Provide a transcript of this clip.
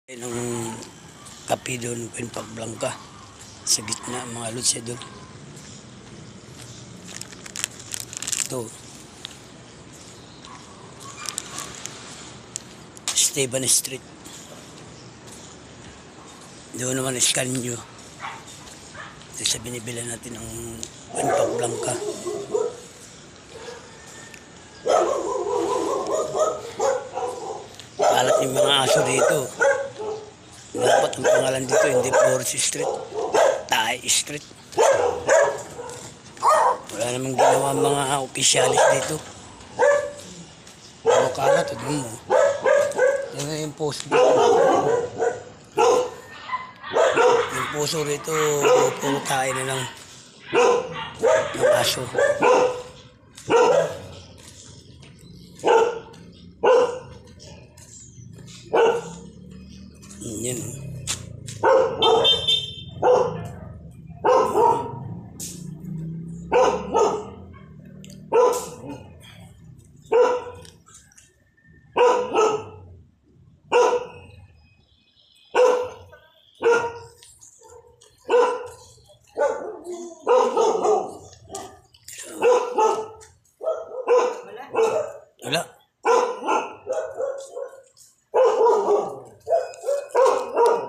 Ng kape doon, Quinpac Blanca sa gitna, mga luchador. Ito Esteban Street, doon naman Escanio. Ito sa binibila natin ng Quinpac Blanca. Kalat yung mga aso dito. Dapat ang pangalan dito hindi Flores Street, Tae Street. Wala namang ginawa mga opisyalis dito. Pero kalat, tignan mo. Yan yung post dito. Yung puso rito, puro tae na lang ng aso. Yan.